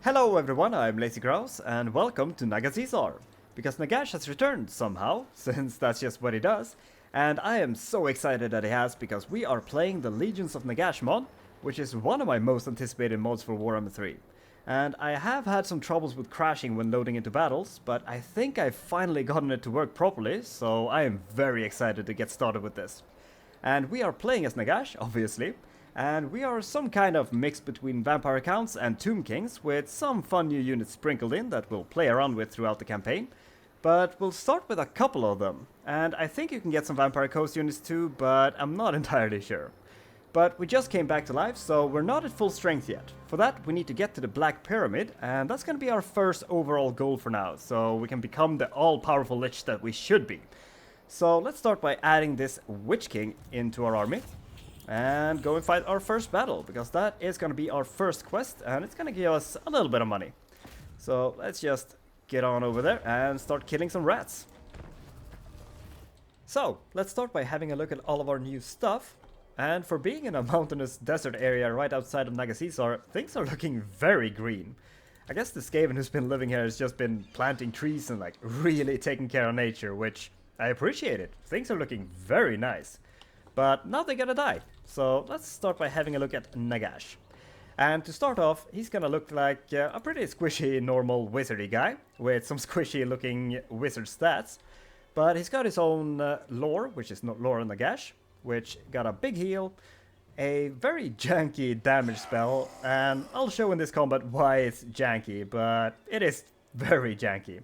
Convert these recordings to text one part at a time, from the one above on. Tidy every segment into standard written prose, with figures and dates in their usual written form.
Hello everyone, I'm Lazy Grouse, and welcome to Naggashizzar. Because Nagash has returned somehow, since that's just what he does, and I am so excited that he has because we are playing the Legions of Nagash mod, which is one of my most anticipated mods for Warhammer 3. And I have had some troubles with crashing when loading into battles, but I think I've finally gotten it to work properly, so I am very excited to get started with this. And we are playing as Nagash, obviously, and we are some kind of mix between Vampire Counts and Tomb Kings, with some fun new units sprinkled in that we'll play around with throughout the campaign. But we'll start with a couple of them, and I think you can get some Vampire Coast units too, but I'm not entirely sure. But we just came back to life, so we're not at full strength yet. For that, we need to get to the Black Pyramid, and that's going to be our first overall goal for now, so we can become the all-powerful Lich that we should be. So let's start by adding this Witch King into our army. And go and fight our first battle, because that is going to be our first quest, and it's going to give us a little bit of money. So let's just get on over there and start killing some rats. So let's start by having a look at all of our new stuff. And for being in a mountainous desert area right outside of Naggashizzar, things are looking very green. I guess the Skaven who's been living here has just been planting trees and like really taking care of nature, which I appreciate it. Things are looking very nice. But now they're gonna die. So let's start by having a look at Nagash. And to start off, he's gonna look like a pretty squishy, normal wizardy guy with some squishy looking wizard stats. But he's got his own lore, which is not lore on Nagash, which got a big heal, a very janky damage spell, and I'll show in this combat why it's janky, but it is very janky.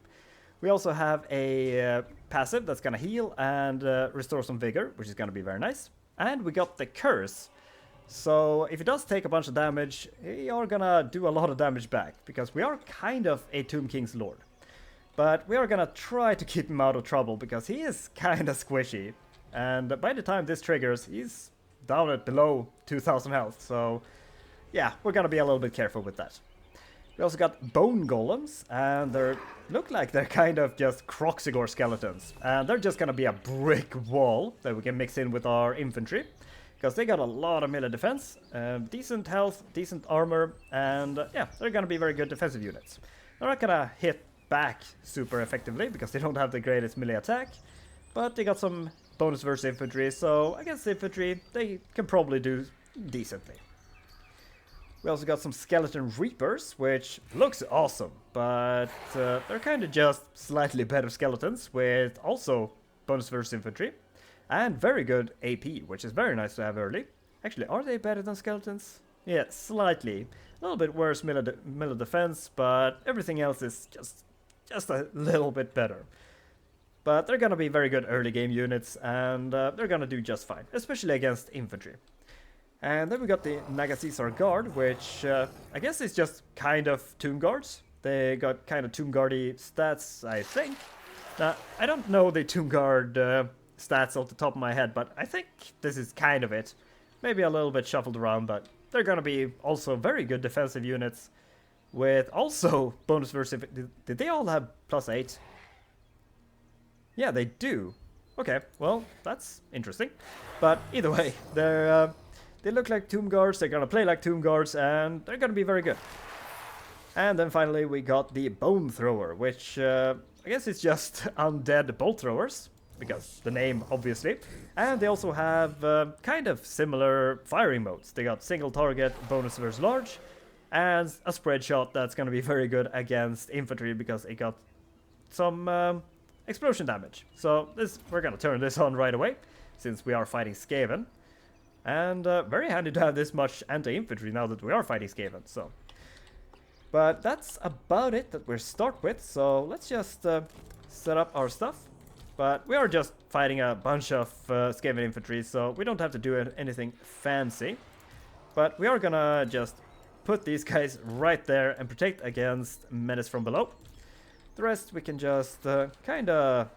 We also have a passive that's gonna heal and restore some vigor, which is gonna be very nice. And we got the curse. So if he does take a bunch of damage, we are gonna do a lot of damage back, because we are kind of a Tomb King's lord. But we are gonna try to keep him out of trouble, because he is kinda squishy. And by the time this triggers, he's down at below 2000 health, so yeah, we're gonna be a little bit careful with that. We also got bone golems, and they look like they're kind of just Croxigore skeletons. And they're just gonna be a brick wall that we can mix in with our infantry, because they got a lot of melee defense, decent health, decent armor, and yeah, they're gonna be very good defensive units. They're not gonna hit back super effectively, because they don't have the greatest melee attack, but they got some bonus versus infantry, so against infantry, they can probably do decently. We also got some Skeleton Reapers, which looks awesome, but they're kind of just slightly better skeletons with also bonus versus infantry and very good AP, which is very nice to have early. Actually, are they better than skeletons? Yeah, slightly. A little bit worse melee defense, but everything else is just a little bit better. But they're gonna be very good early game units, and they're gonna do just fine, especially against infantry. And then we got the Naggashizzar Guard, which I guess is just kind of Tomb Guards. They got kind of Tomb Guardy stats, I think. Now, I don't know the Tomb Guard stats off the top of my head, but I think this is kind of it. Maybe a little bit shuffled around, but they're gonna be also very good defensive units with also bonus versus... Did they all have +8? Yeah, they do. Okay, well, that's interesting. But either way, they look like Tomb Guards, they're gonna play like Tomb Guards, and they're gonna be very good. And then finally we got the Bone Thrower, which I guess it's just undead bolt throwers, because the name obviously. And they also have kind of similar firing modes. They got single target, bonus versus large, and a spread shot that's gonna be very good against infantry, because it got some explosion damage. So we're gonna turn this on right away, since we are fighting Skaven. And very handy to have this much anti-infantry now that we are fighting Skaven, so. But that's about it that we'll start with, so let's just set up our stuff. But we are just fighting a bunch of Skaven infantry, so we don't have to do anything fancy. But we are gonna just put these guys right there and protect against menace from below. The rest we can just kinda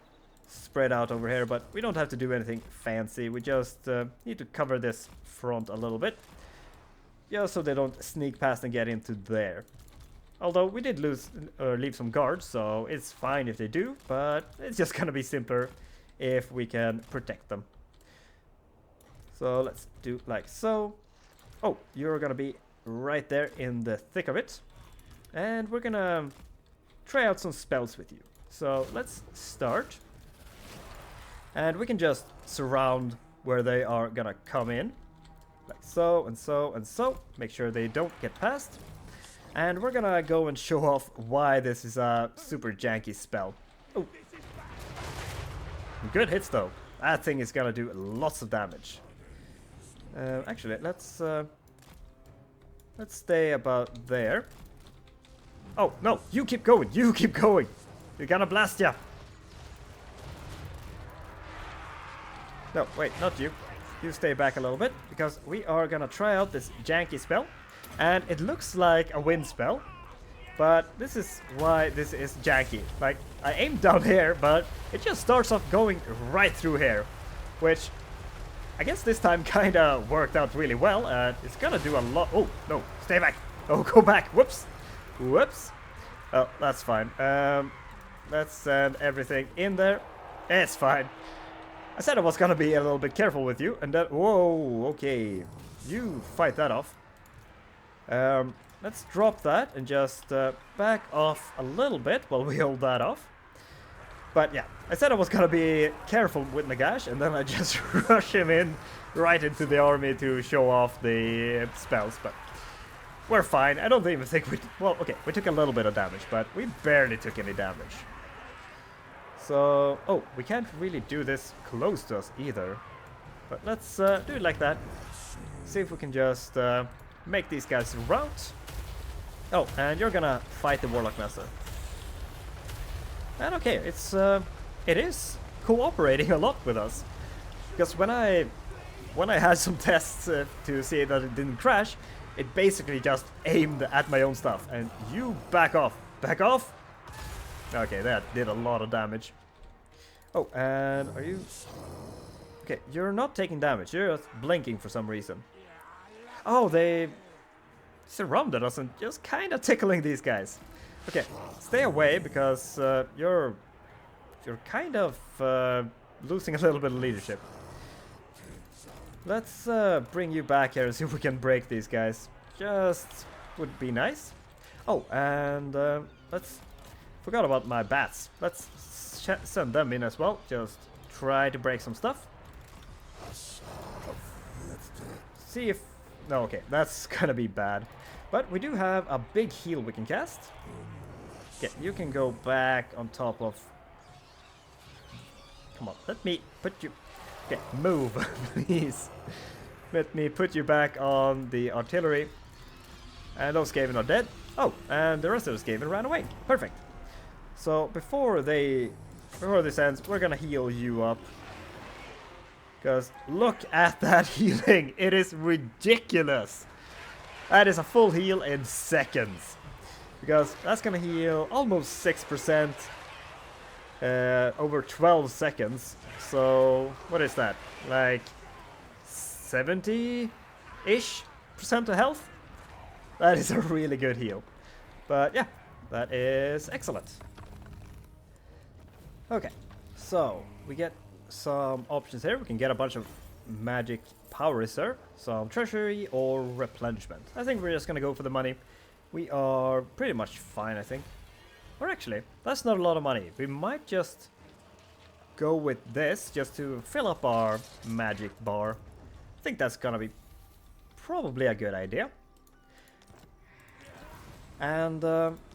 spread out over here, but we don't have to do anything fancy. We just need to cover this front a little bit, just so they don't sneak past and get into there. Although we did leave some guards, so it's fine if they do, but it's just gonna be simpler if we can protect them. So let's do like so. Oh, you're gonna be right there in the thick of it. And we're gonna try out some spells with you. So let's start. And we can just surround where they are gonna come in. Like so, and so, and so. Make sure they don't get past. And we're gonna go and show off why this is a super janky spell. Oh. Good hits though. That thing is gonna do lots of damage. Actually, let's stay about there. Oh, no, you keep going, you keep going. You're gonna blast ya. No, wait, not you. You stay back a little bit, because we are gonna try out this janky spell. And it looks like a wind spell, but this is why this is janky. Like, I aimed down here, but it just starts off going right through here, which I guess this time kinda worked out really well, and it's gonna do a lot. Oh, no, stay back. Oh, go back. Whoops. Whoops. Oh, that's fine. Let's send everything in there. It's fine. I said I was gonna be a little bit careful with you, and then, whoa, okay. You fight that off. Let's drop that and just back off a little bit while we hold that off. But yeah, I said I was gonna be careful with Nagash, and then I just rush him in right into the army to show off the spells, but we're fine. I don't even think we... Well, okay, we took a little bit of damage, but we barely took any damage. So... Oh, we can't really do this close to us either. But let's do it like that. See if we can just make these guys rout. Oh, and you're gonna fight the Warlock Master. And okay, it is cooperating a lot with us. Because when I had some tests to see that it didn't crash, it basically just aimed at my own stuff. And you back off. Back off! Okay, that did a lot of damage. Oh, and are you... Okay, you're not taking damage. You're just blinking for some reason. Oh, they surrounded us and just kind of tickling these guys. Okay, stay away because you're kind of losing a little bit of leadership. Let's bring you back here and see if we can break these guys. Just would be nice. Oh, and let's... Forgot about my bats. Let's send them in as well. Just try to break some stuff. Let's see if... No, okay, that's gonna be bad. But we do have a big heal we can cast. Okay, you can go back on top of... Come on, let me put you... Okay, move, please. Let me put you back on the artillery. And those Skaven are dead. Oh, and the rest of those Skaven ran away. Perfect. So before this ends, we're gonna heal you up. Because look at that healing. It is ridiculous. That is a full heal in seconds. Because that's gonna heal almost 6% over 12 seconds. So what is that? Like 70-ish % of health? That is a really good heal. But yeah, that is excellent. Okay, so we get some options here. We can get a bunch of magic power reserve, some treasury, or replenishment. I think we're just gonna go for the money. We are pretty much fine, I think. Or actually, that's not a lot of money. We might just go with this just to fill up our magic bar. I think that's gonna be probably a good idea. And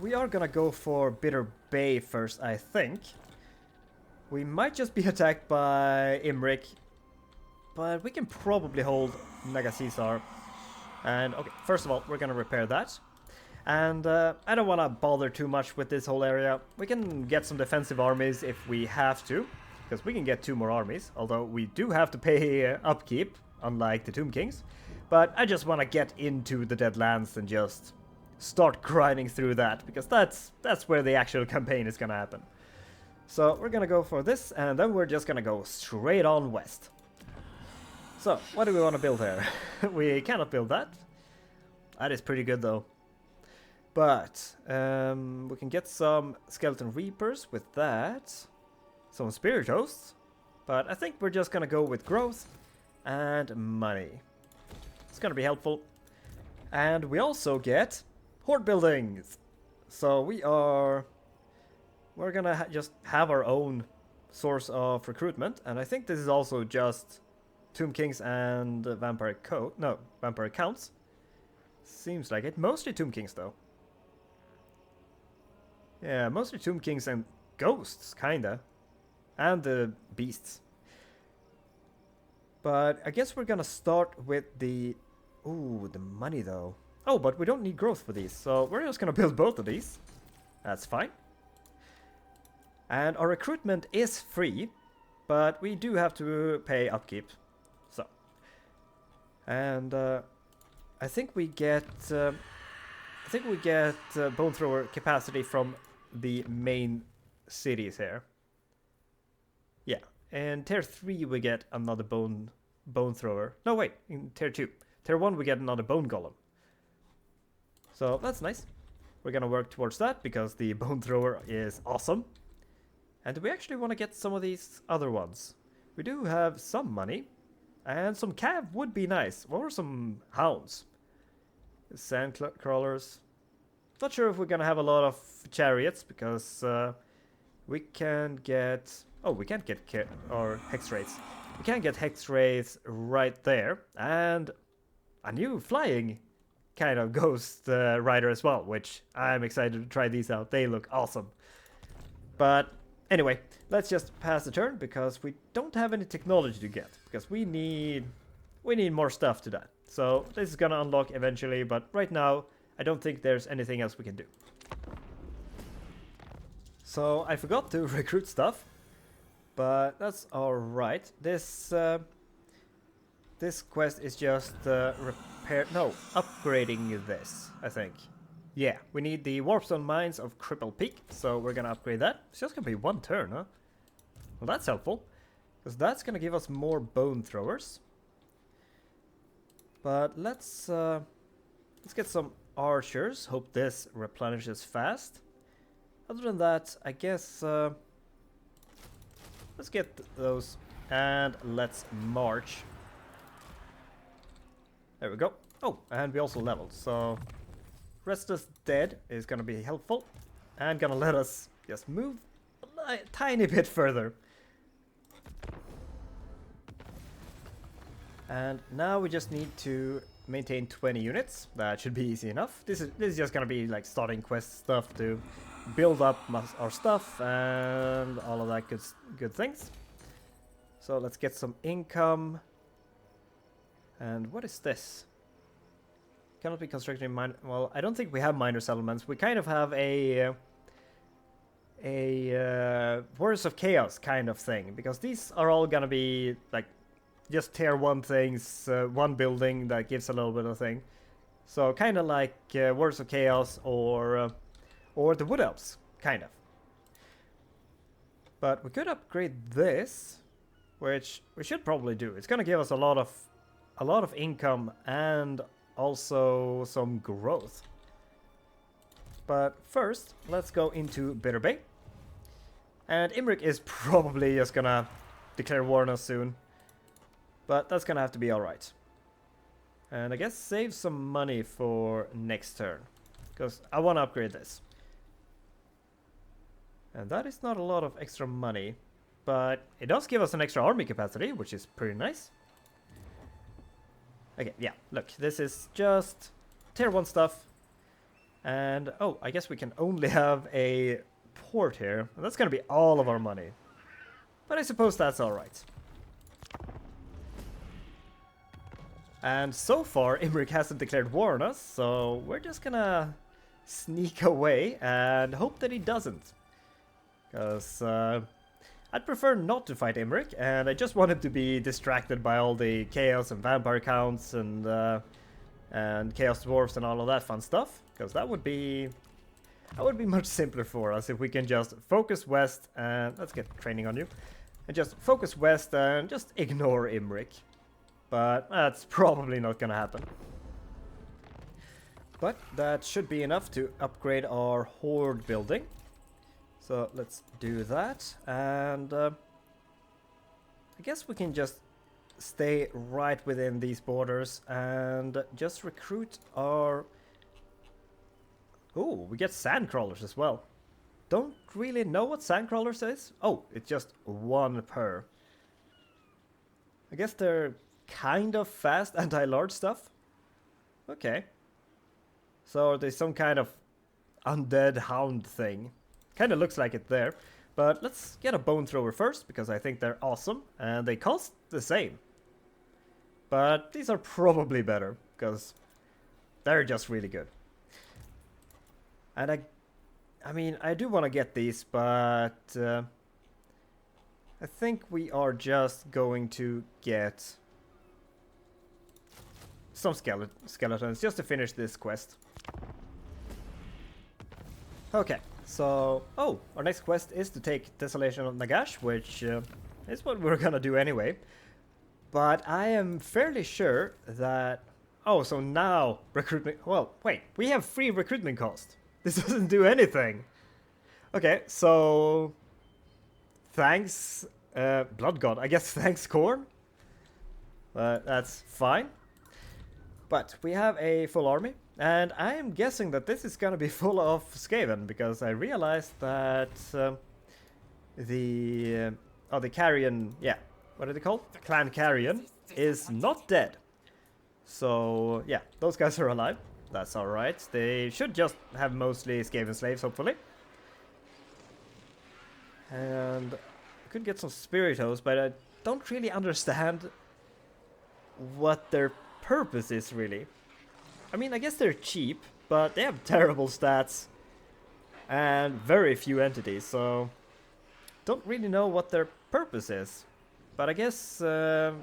we are gonna go for Bitter Bay first, I think. We might just be attacked by Imric, but we can probably hold Naggashizzar. And okay, first of all, we're gonna repair that. And I don't want to bother too much with this whole area. We can get some defensive armies if we have to, because we can get 2 more armies, although we do have to pay upkeep, unlike the Tomb Kings. But I just want to get into the Deadlands and just start grinding through that, because that's where the actual campaign is gonna happen. So we're gonna go for this, and then we're just gonna go straight on west. So, what do we want to build here? We cannot build that. That is pretty good though. But we can get some Skeleton Reapers with that. Some Spirit Hosts. But I think we're just gonna go with growth and money. It's gonna be helpful. And we also get Horde Buildings. So we're gonna just have our own source of recruitment, and I think this is also just Tomb Kings and Vampire Counts. Seems like it. Mostly Tomb Kings though. Yeah, mostly Tomb Kings and ghosts, kinda. And the beasts. But I guess we're gonna start with the... Ooh, the money though. Oh, but we don't need growth for these, so we're just gonna build both of these. That's fine. And our recruitment is free, but we do have to pay upkeep. So. And I think we get bone thrower capacity from the main cities here. Yeah, in tier 3 we get another bone thrower. No, wait, in tier 2. Tier 1 we get another bone golem. So that's nice. We're gonna work towards that because the bone thrower is awesome. And do we actually want to get some of these other ones? We do have some money. And some cav would be nice. Or some hounds. Sand crawlers. Not sure if we're gonna have a lot of chariots because we can get... Oh, we can't get hex wraiths. We can get hex wraiths right there. And a new flying kind of ghost rider as well, which I'm excited to try these out. They look awesome. But anyway, let's just pass the turn because we don't have any technology to get. Because we need more stuff to that. So this is gonna unlock eventually, but right now I don't think there's anything else we can do. So I forgot to recruit stuff, but that's alright. This quest is just upgrading this, I think. Yeah, we need the Warpstone Mines of Cripple Peak, so we're gonna upgrade that. It's just gonna be one turn, huh? Well, that's helpful, because that's gonna give us more bone throwers. But let's get some archers. Hope this replenishes fast. Other than that, I guess let's get those and let's march. There we go. Oh, and we also leveled, so Restless Dead is gonna be helpful and gonna let us just move a tiny bit further. And now we just need to maintain 20 units. That should be easy enough. This is just gonna be like starting quest stuff to build up our stuff and all of that good things. So let's get some income. And what is this? Cannot be constructed in mine. Well, I don't think we have minor settlements. We kind of have a Warriors of Chaos kind of thing, because these are all gonna be like just tier 1 things, one building that gives a little bit of thing. So kind of like Warriors of Chaos or the Wood Elves, kind of. But we could upgrade this, which we should probably do. It's gonna give us a lot of income and also some growth. But first, let's go into Bitter Bay. And Imric is probably just gonna declare war on us soon. But that's gonna have to be alright. And I guess save some money for next turn, because I want to upgrade this. And that is not a lot of extra money, but it does give us an extra army capacity, which is pretty nice. Okay, yeah, look, this is just tier 1 stuff. And, oh, I guess we can only have a port here. And that's gonna be all of our money. But I suppose that's alright. And so far, Imric hasn't declared war on us, so we're just gonna sneak away and hope that he doesn't. Because I'd prefer not to fight Imric, and I just want him to be distracted by all the chaos and vampire counts and chaos dwarfs and all of that fun stuff. Because that would be much simpler for us if we can just focus west and let's get training on you, and just focus west and just ignore Imric. But that's probably not gonna happen. But that should be enough to upgrade our horde building. So let's do that, and I guess we can just stay right within these borders and just recruit our Ooh, we get sandcrawlers as well. Don't really know what sandcrawlers is. Oh, it's just one per. I guess they're kind of fast anti-large stuff. Okay. So there's some kind of undead hound thing. Kind of looks like it there. But let's get a bone thrower first, because I think they're awesome. And they cost the same. But these are probably better, because they're just really good. And I mean, I do want to get these, but I think we are just going to get some skeletons just to finish this quest. Okay, so our next quest is to take Desolation of Nagash, which is what we're gonna do anyway. But I am fairly sure that so now recruitment. Well, wait, we have free recruitment cost. This doesn't do anything. Okay, so thanks, Blood God. I guess thanks, Korn. That's fine. But we have a full army, and I am guessing that this is gonna be full of Skaven, because I realized that the Carrion, yeah, what are they called? Clan Carrion is not dead. So yeah, those guys are alive. That's alright. They should just have mostly Skaven slaves, hopefully. And I could get some Spiritos, but I don't really understand what their purpose is, really. I mean, I guess they're cheap, but they have terrible stats and very few entities, so don't really know what their purpose is. But I guess we'll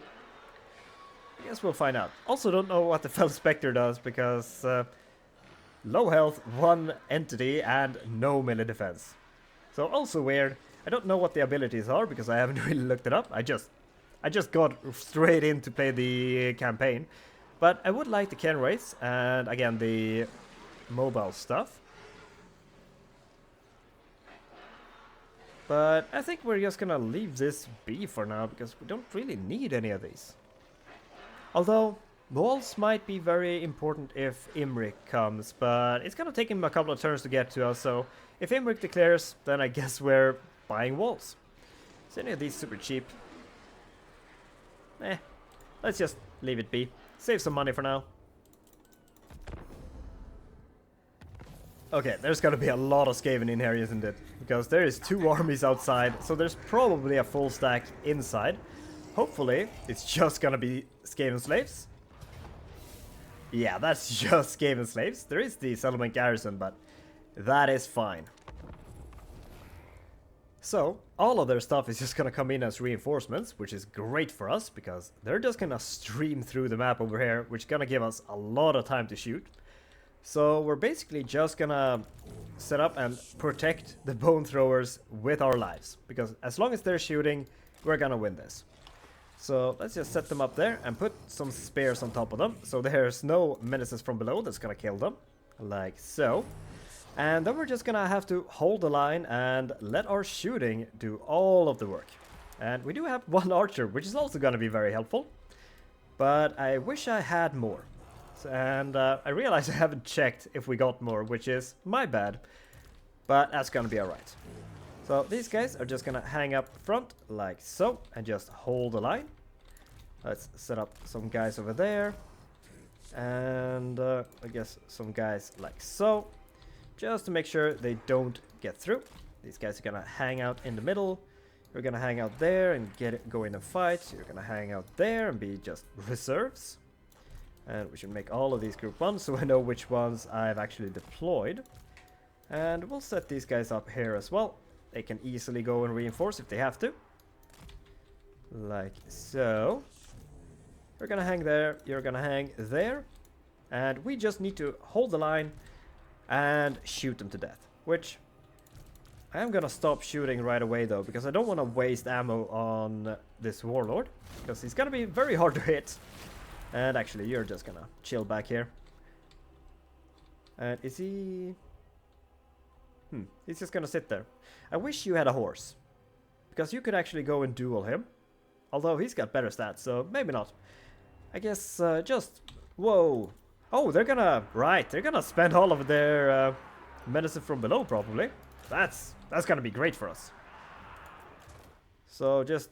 find out. Also don't know what the Fell Spectre does, because low health, one entity, and no melee defense. So also weird. I don't know what the abilities are, because I haven't really looked it up. I just got straight in to play the campaign. But I would like the Ken race, and again the mobile stuff. But I think we're just gonna leave this be for now, because we don't really need any of these. Although, walls might be very important if Imrik comes, but it's gonna take him a couple of turns to get to us, so if Imrik declares, then I guess we're buying walls. Is any of these super cheap? Let's just leave it be. Save some money for now. Okay, there's gonna be a lot of Skaven in here, isn't it? Because there is 2 armies outside, so there's probably a full stack inside. Hopefully, it's just gonna be Skaven slaves. Yeah, that's just Skaven slaves. There is the settlement garrison, but that is fine. So, all of their stuff is just gonna come in as reinforcements, which is great for us, because they're just gonna stream through the map over here, which is gonna give us a lot of time to shoot. So we're basically just gonna set up and protect the bone throwers with our lives, because as long as they're shooting, we're gonna win this. So let's just set them up there and put some spears on top of them, so there's no menaces from below that's gonna kill them, like so. And then we're just gonna have to hold the line and let our shooting do all of the work. And we do have 1 archer, which is also gonna be very helpful, but I wish I had more. And I realize I haven't checked if we got more, which is my bad, but that's gonna be alright. So these guys are just gonna hang up front like so and just hold the line. Let's set up some guys over there, and I guess some guys like so, just to make sure they don't get through. These guys are gonna hang out in the middle. You're gonna hang out there and go in a fight. You're gonna hang out there and be just reserves. And we should make all of these group 1, so I know which ones I've actually deployed. And we'll set these guys up here as well. They can easily go and reinforce if they have to. Like so. You're gonna hang there, you're gonna hang there. And we just need to hold the line and shoot them to death. Which, I am gonna stop shooting right away though, because I don't want to waste ammo on this warlord, because he's gonna be very hard to hit. And actually, you're just gonna chill back here. And is he... he's just gonna sit there. I wish you had a horse, because you could actually go and duel him. Although he's got better stats, so maybe not. I guess just... Whoa! Oh, they're gonna... Right, they're gonna spend all of their Medicine from below, probably. That's gonna be great for us. So just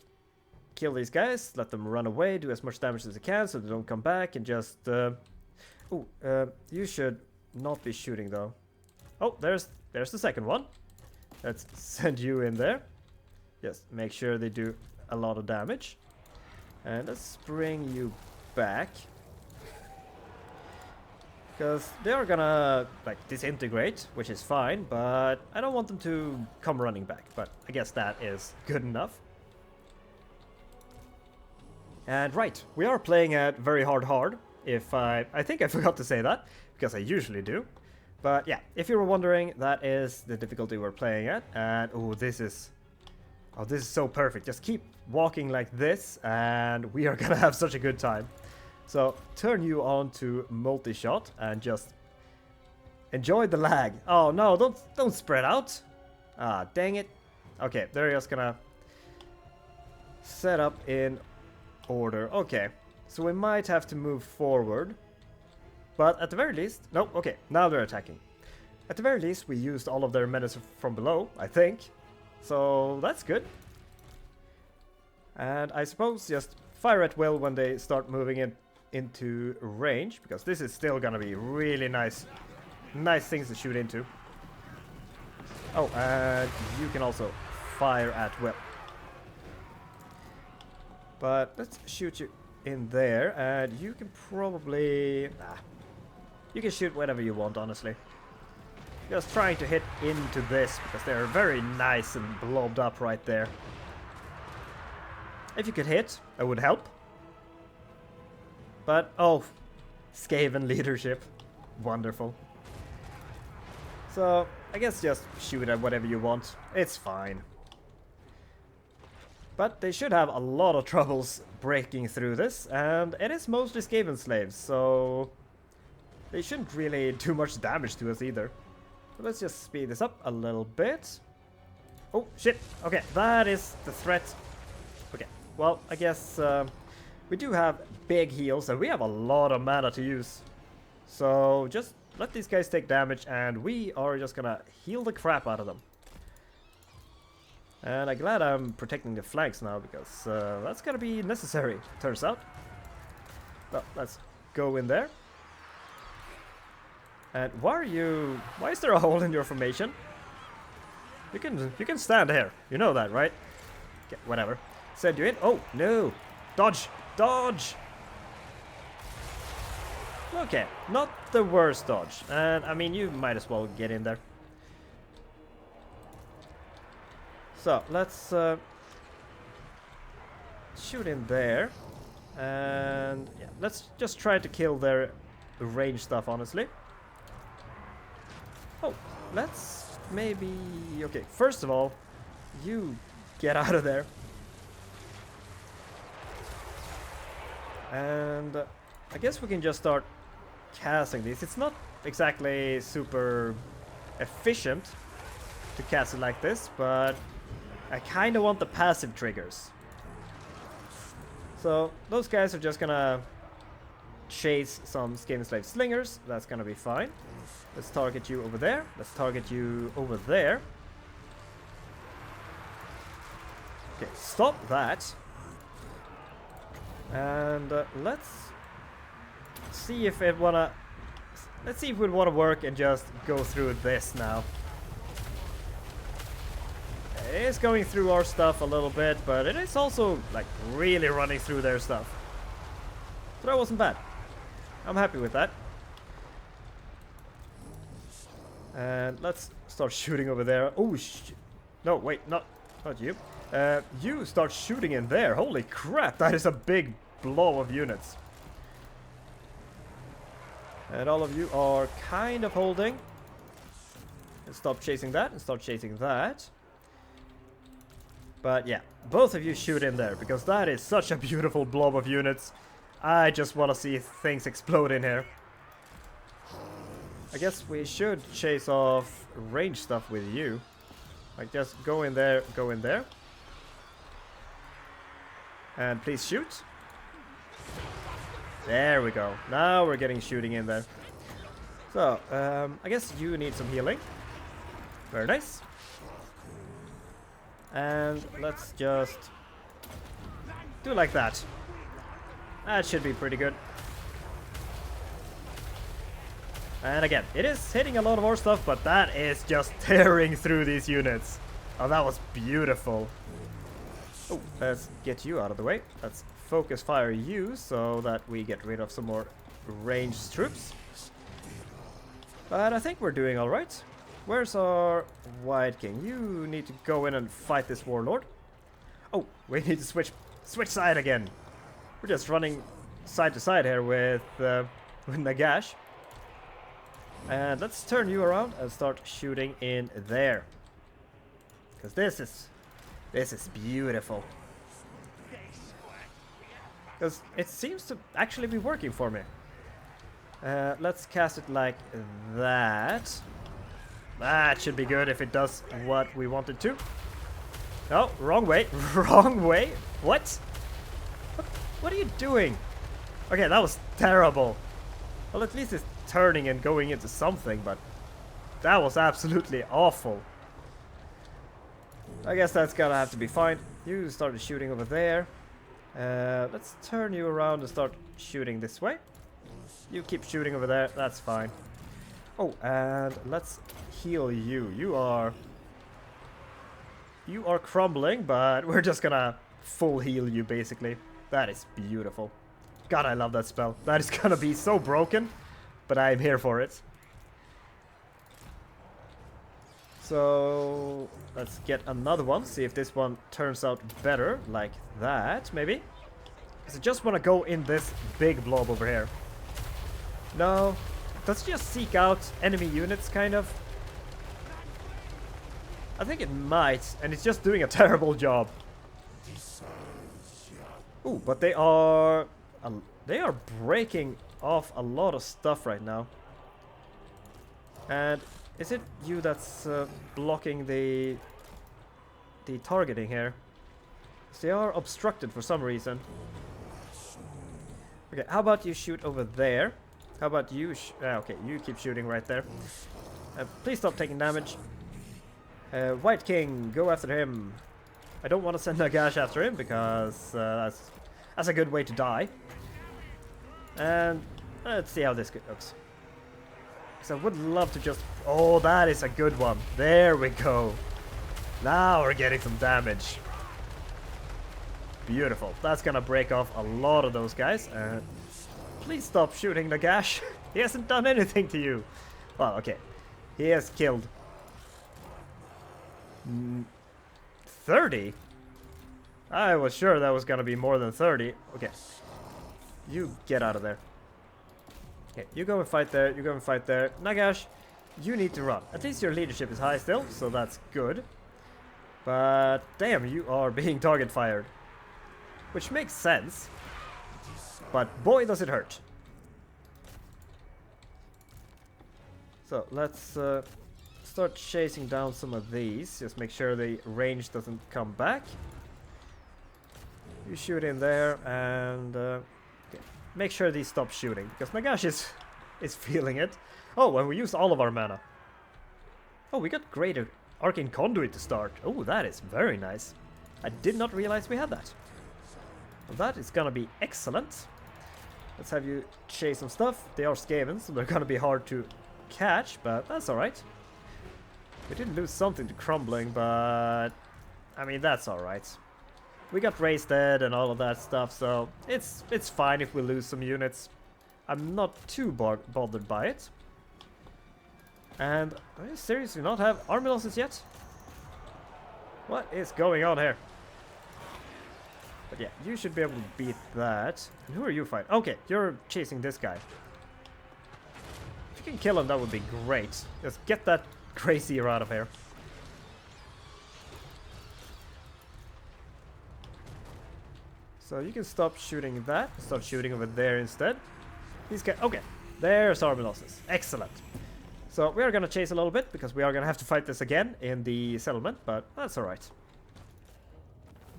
kill these guys, let them run away, do as much damage as they can so they don't come back, and just... you should not be shooting, though. Oh, there's the second one. Let's send you in there. Just make sure they do a lot of damage. And let's bring you back. Because they are gonna, like, disintegrate, which is fine, but I don't want them to come running back. But I guess that is good enough. And right, we are playing at very hard. I think I forgot to say that, because I usually do. But yeah, if you were wondering, that is the difficulty we're playing at. And this is so perfect. Just keep walking like this, and we are gonna have such a good time. So turn you on to multi-shot and just enjoy the lag. Oh no, don't spread out. Ah, dang it. Okay, they're just gonna set up in order. Okay, so we might have to move forward. But at the very least... No, okay, now they're attacking. At the very least, we used all of their menace from below, I think. So that's good. And I suppose just fire at will when they start moving into range, because this is still gonna be really nice things to shoot into. Oh, and you can also fire at will. But let's shoot you in there, and you can probably... you can shoot whatever you want, honestly. Just trying to hit into this, because they're very nice and blobbed up right there. If you could hit, it would help. But, oh, Skaven leadership. Wonderful. So, I guess just shoot at whatever you want. It's fine. But they should have a lot of troubles breaking through this, and it is mostly Skaven slaves, so... they shouldn't really do much damage to us either. So let's just speed this up a little bit. Oh, shit. Okay, that is the threat. Okay, well, I guess we do have big heals, and we have a lot of mana to use. So just let these guys take damage, and we are just gonna heal the crap out of them. And I'm glad I'm protecting the flanks now, because that's gonna be necessary, turns out. Well, let's go in there. And why is there a hole in your formation? You can stand here. You know that, right? Okay, whatever. Send you in. Oh, no. Dodge. Dodge. Okay, not the worst dodge. And, I mean, you might as well get in there. So, let's shoot in there. And, yeah, let's just try to kill their range stuff, honestly. Oh, let's maybe... okay, first of all, you get out of there. And I guess we can just start casting these. It's not exactly super efficient to cast it like this, but I kind of want the passive triggers. So those guys are just gonna chase some Skaven slave slingers. That's gonna be fine. Let's target you over there. Let's target you over there. Okay, stop that. And let's see if it wanna... let's see if we'd wanna work and just go through this now. It is going through our stuff a little bit, but it is also like really running through their stuff. So that wasn't bad. I'm happy with that. And let's start shooting over there. Oh, no, wait, not you. You start shooting in there. Holy crap, that is a big blow of units. And all of you are kind of holding. And stop chasing that and start chasing that. But yeah, both of you shoot in there, because that is such a beautiful blob of units. I just want to see things explode in here. I guess we should chase off range stuff with you. Like, just go in there, go in there. And please shoot. There we go. Now we're getting shooting in there. So, I guess you need some healing. Very nice. And let's just do like that. That should be pretty good. And again, it is hitting a lot of our stuff, but that is just tearing through these units. Oh, that was beautiful. Oh, let's get you out of the way. Let's focus fire you so that we get rid of some more ranged troops. But I think we're doing alright. Where's our White King? You need to go in and fight this warlord. Oh, we need to switch side again. We're just running side to side here with Nagash. And let's turn you around and start shooting in there. Because this is beautiful. Because it seems to actually be working for me. Let's cast it like that. That should be good if it does what we want it to. No, wrong way. Wrong way. What? What are you doing? Okay, that was terrible. Well, at least it's turning and going into something, but that was absolutely awful. I guess that's gonna have to be fine. You started shooting over there. Let's turn you around and start shooting this way. You keep shooting over there, that's fine. Oh, and let's heal you. You are crumbling, but we're just gonna full heal you basically. That is beautiful. God, I love that spell. That is gonna be so broken, but I'm here for it. So let's get another one, see if this one turns out better, like that, maybe? Because I just want to go in this big blob over here. No, does it just seek out enemy units, kind of? I think it might, and it's just doing a terrible job. Ooh, but they are breaking off a lot of stuff right now. And is it you that's blocking the targeting here? They are obstructed for some reason. Okay, how about you shoot over there? How about you okay, you keep shooting right there. Please stop taking damage. White King, go after him. I don't want to send Nagash after him because that's a good way to die. And let's see how this looks. So I would love to just... Oh, that is a good one. There we go. Now we're getting some damage. Beautiful. That's gonna break off a lot of those guys. And please stop shooting Nagash. He hasn't done anything to you. Well, okay. He has killed 30? I was sure that was gonna be more than 30. Okay. You get out of there. Okay, you go and fight there, you go and fight there. Nagash, you need to run. At least your leadership is high still, so that's good. But damn, you are being target fired. Which makes sense. But boy, does it hurt. So let's start chasing down some of these. Just make sure the range doesn't come back. You shoot in there and okay. Make sure these stop shooting because Nagash is feeling it. Oh, and we used all of our mana. Oh, we got greater arcane conduit to start. Oh, that is very nice. I did not realize we had that. Well, that is gonna be excellent. Let's have you chase some stuff. They are Skaven, so they're gonna be hard to catch, but that's alright. We did lose something to crumbling, but I mean that's alright. We got raised dead and all of that stuff, so it's fine if we lose some units. I'm not too bothered by it. And I seriously not have army losses yet? What is going on here? But yeah, you should be able to beat that. And who are you fighting? Okay, you're chasing this guy. If you can kill him, that would be great. Just get that crazier out of here. So you can stop shooting that. Start shooting over there instead. These guys. Okay, there's army losses. Excellent. So we are gonna chase a little bit because we are gonna have to fight this again in the settlement, but that's alright.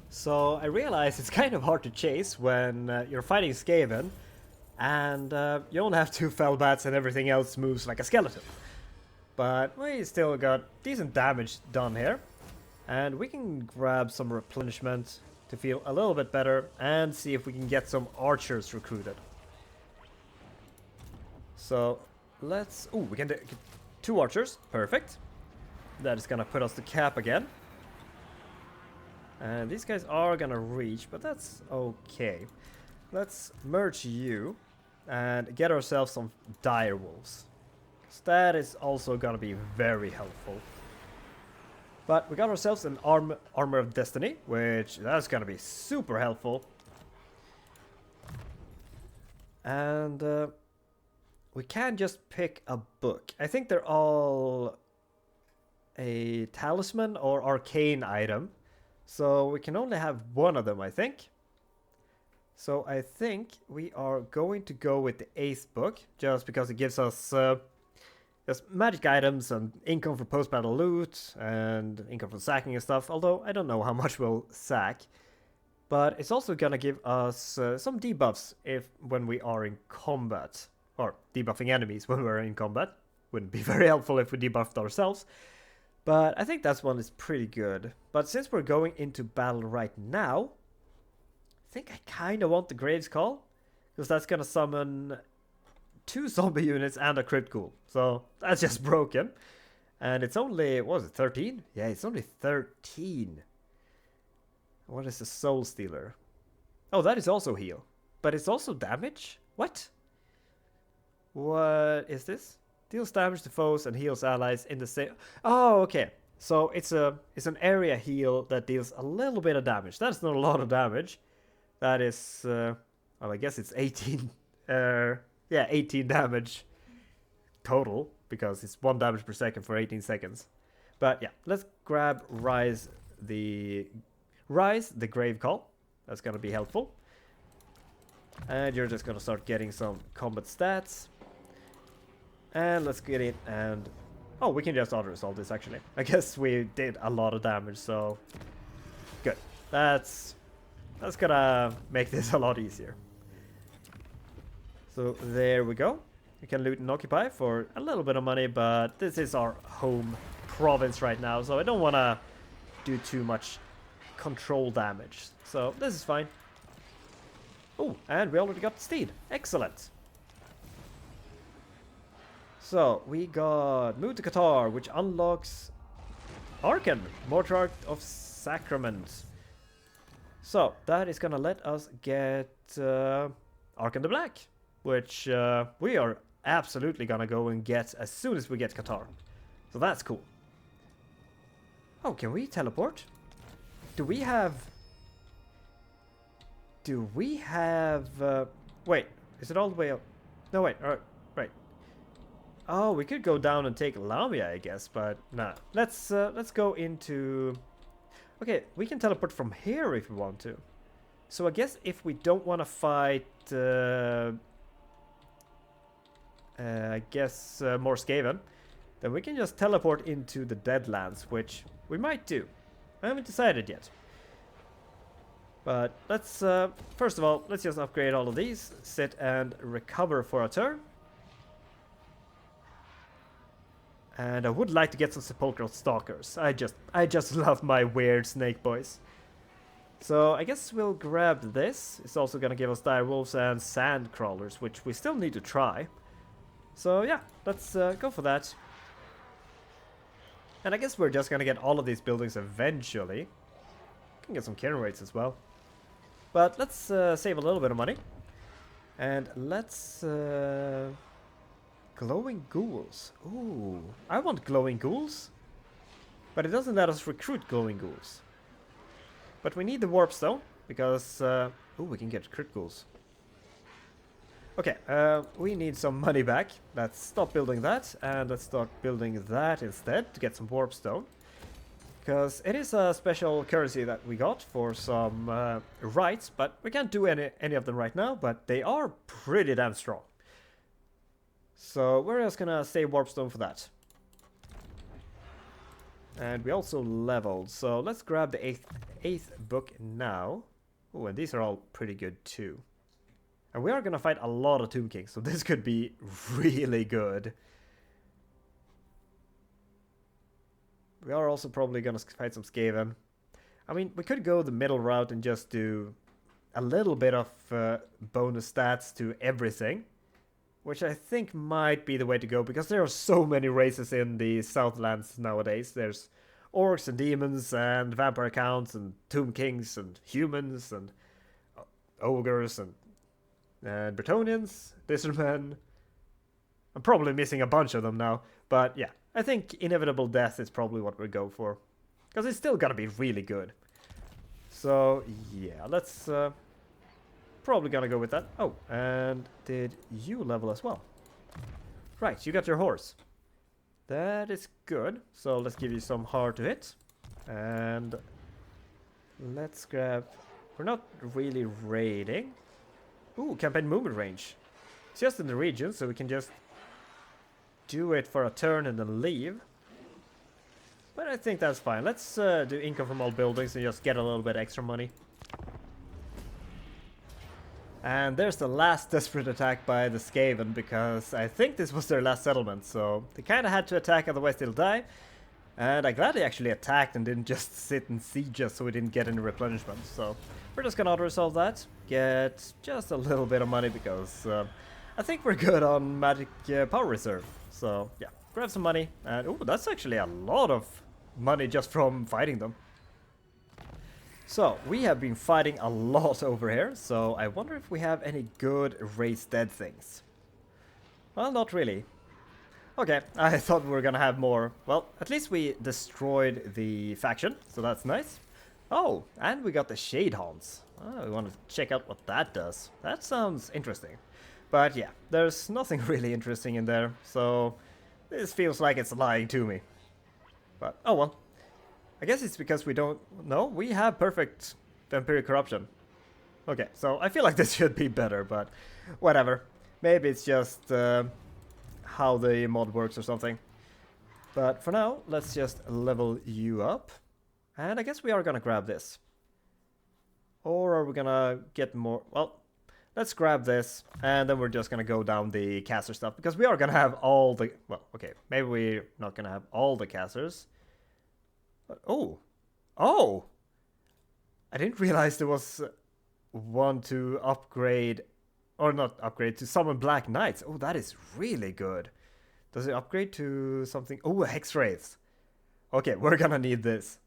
So I realize it's kind of hard to chase when you're fighting Skaven and you only have 2 fell bats and everything else moves like a skeleton. But we still got decent damage done here. And we can grab some replenishment to feel a little bit better and see if we can get some archers recruited. So let's... Ooh, we can get 2 archers. Perfect. That is gonna put us to cap again. And these guys are gonna reach, but that's okay. Let's merge you and get ourselves some dire wolves. So that is also gonna be very helpful. But we got ourselves an armor of destiny, which that's gonna be super helpful. And we can just pick a book. I think they're all a talisman or arcane item. So we can only have one of them, I think. So I think we are going to go with the 8th book, just because it gives us just magic items and income for post-battle loot and income from sacking and stuff, although I don't know how much we'll sack. But it's also gonna give us some debuffs when we are in combat, or debuffing enemies when we're in combat. Wouldn't be very helpful if we debuffed ourselves, but I think that one is pretty good. But since we're going into battle right now, I think I kind of want the Graves Call, because that's gonna summon 2 zombie units and a crit ghoul. So that's just broken. And it's only, what was it, 13? Yeah, it's only 13. What is the Soul Stealer? Oh, that is also heal. But it's also damage? What? What is this? Deals damage to foes and heals allies in the same... Oh, okay. So it's an area heal that deals a little bit of damage. That's not a lot of damage. That is... well, I guess it's 18... yeah, 18 damage total, because it's 1 damage per second for 18 seconds. But yeah, let's grab Rise the Grave Call. That's gonna be helpful. And you're just gonna start getting some combat stats. And let's get it, and... Oh, we can just auto-resolve this, actually. I guess we did a lot of damage, so... Good. That's gonna make this a lot easier. So there we go. We can loot and occupy for a little bit of money, but this is our home province right now, so I don't want to do too much control damage. So this is fine. Oh, and we already got Steed. Excellent. So we got Move to Qatar, which unlocks Arkan, Mortar of Sacrament. So that is gonna let us get Arkan the Black, which we are absolutely gonna go and get as soon as we get Qatar. So that's cool. Oh, can we teleport? Do we have... wait, is it all the way up? No, wait, alright, right. Oh, we could go down and take Lamia, I guess, but nah. Let's go into... Okay, we can teleport from here if we want to. So I guess if we don't want to fight... I guess more Skaven, then we can just teleport into the Deadlands, which we might do. I haven't decided yet. But let's, first of all, let's just upgrade all of these, sit and recover for a turn. And I would like to get some Sepulchral Stalkers. I just love my weird snake boys. So I guess we'll grab this. It's also gonna give us Dire Wolves and Sand Crawlers, which we still need to try. So yeah, let's go for that. And I guess we're just gonna get all of these buildings eventually. Can get some Cairn rates as well. But let's save a little bit of money. And let's... Glowing Ghouls. Ooh, I want Glowing Ghouls. But it doesn't let us recruit Glowing Ghouls. But we need the Warp Stone, because... ooh, we can get Crit Ghouls. Okay, we need some money back. Let's stop building that, and let's start building that instead to get some Warp Stone. Because it is a special currency that we got for some rights, but we can't do any of them right now, but they are pretty damn strong. So we're just gonna save Warp Stone for that. And we also leveled, so let's grab the eighth book now. Oh, and these are all pretty good too. And we are gonna fight a lot of Tomb Kings, so this could be really good. We are also probably gonna fight some Skaven. I mean, we could go the middle route and just do a little bit of bonus stats to everything, which I think might be the way to go, because there are so many races in the Southlands nowadays. There's orcs and demons and vampire counts and tomb kings and humans and ogres and Bretonnians, lizardmen. I'm probably missing a bunch of them now, but yeah, I think inevitable death is probably what we go for, because it's still gonna be really good. So yeah, let's probably gonna go with that. Oh, and did you level as well? Right, you got your horse. That is good. So let's give you some hard to hit. And let's grab... We're not really raiding. Ooh, campaign movement range. It's just in the region, so we can just do it for a turn and then leave. But I think that's fine. Let's do income from all buildings and just get a little bit extra money. And there's the last desperate attack by the Skaven, because I think this was their last settlement, so they kind of had to attack, otherwise they'll die. And I'm glad they actually attacked and didn't just sit and siege us so we didn't get any replenishment. So we're just gonna auto-resolve that, get just a little bit of money, because I think we're good on magic power reserve. So yeah, grab some money, and oh, that's actually a lot of money just from fighting them. So, we have been fighting a lot over here, so I wonder if we have any good raised dead things. Well, not really. Okay, I thought we were gonna have more. Well, at least we destroyed the faction, so that's nice. Oh, and we got the Shade Haunts. Oh, we want to check out what that does. That sounds interesting. But yeah, there's nothing really interesting in there, so this feels like it's lying to me. But, oh well. I guess it's because we don't... No, we have perfect vampiric corruption. Okay, so I feel like this should be better, but whatever. Maybe it's just how the mod works or something. But for now, let's just level you up. And I guess we are gonna grab this. Or are we gonna get more... Well, let's grab this, and then we're just gonna go down the caster stuff, because we are gonna have all the... Well, okay, maybe we're not gonna have all the casters. But, oh! Oh! I didn't realize there was one to upgrade... Or not upgrade, to summon Black Knights. Oh, that is really good. Does it upgrade to something? Oh, Hex Wraiths. Okay, we're gonna need this.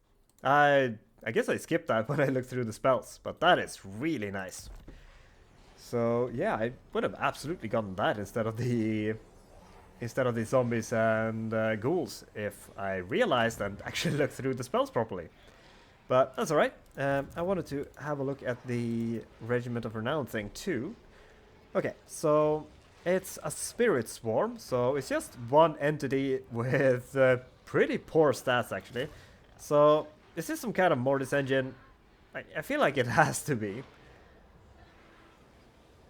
I guess I skipped that when I looked through the spells, but that is really nice. So, yeah, I would have absolutely gotten that instead of the zombies and ghouls, if I realized and actually looked through the spells properly. But that's alright. I wanted to have a look at the Regiment of Renown thing too. Okay, so it's a spirit swarm, so it's just one entity with pretty poor stats actually. So is this some kind of Mortis engine? I feel like it has to be.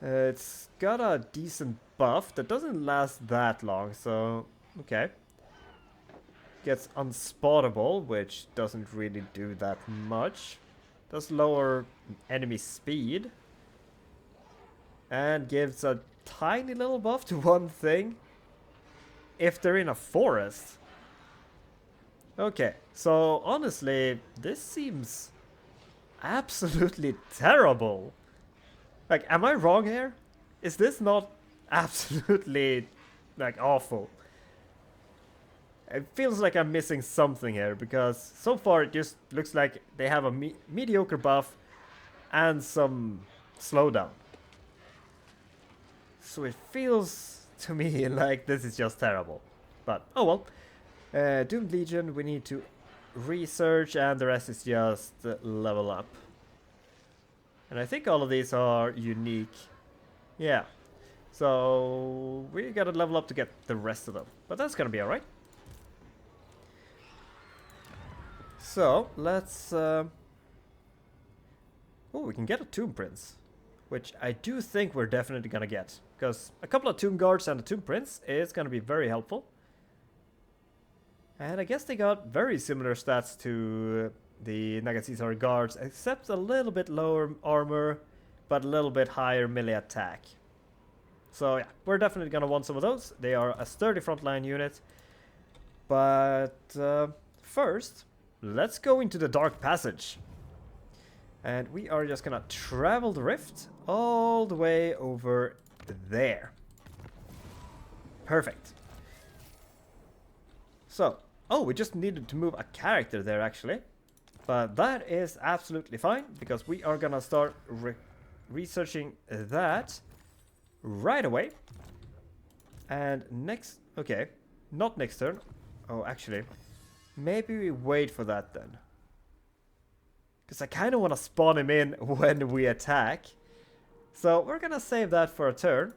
It's got a decent buff that doesn't last that long, so okay. Gets unspottable, which doesn't really do that much. Does lower enemy speed. And gives a tiny little buff to one thing if they're in a forest. Okay, so honestly, this seems absolutely terrible. Like, am I wrong here? Is this not absolutely, like, awful? It feels like I'm missing something here, because so far it just looks like they have a mediocre buff and some slowdown. So it feels to me like this is just terrible. But, oh well. Doomed Legion, we need to research, and the rest is just level up. And I think all of these are unique. Yeah. So we gotta level up to get the rest of them. But that's gonna be alright. So, let's... Oh, we can get a Tomb Prince. Which I do think we're definitely gonna get. Because a couple of Tomb Guards and a Tomb Prince is gonna be very helpful. And I guess they got very similar stats to the Naggashizzar guards, except a little bit lower armor, but a little bit higher melee attack. So yeah, we're definitely gonna want some of those. They are a sturdy frontline unit, but first, let's go into the Dark Passage. And we are just gonna travel the rift all the way over there. Perfect. So, oh, we just needed to move a character there actually. But that is absolutely fine, because we are gonna start researching that right away. And next, okay, not next turn. Oh, actually, maybe we wait for that then. Because I kind of want to spawn him in when we attack. So we're gonna save that for a turn.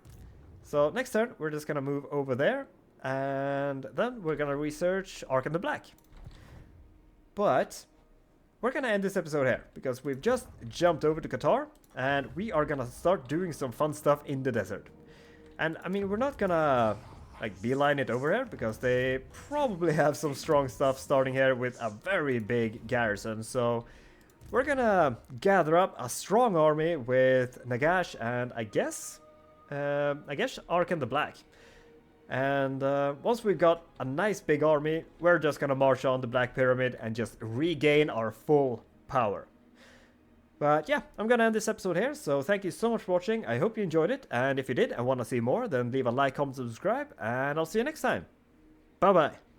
So next turn, we're just gonna move over there. And then we're gonna research Ark in the Black. But we're gonna end this episode here, because we've just jumped over to Qatar. And we are gonna start doing some fun stuff in the desert. And I mean, we're not gonna like beeline it over here, because they probably have some strong stuff starting here with a very big garrison. So we're gonna gather up a strong army with Nagash and I guess Ark in the Black. And once we've got a nice big army, we're just gonna march on the Black Pyramid and just regain our full power. But yeah, I'm gonna end this episode here, so thank you so much for watching. I hope you enjoyed it, and if you did and want to see more, then leave a like, comment, subscribe, and I'll see you next time. Bye bye.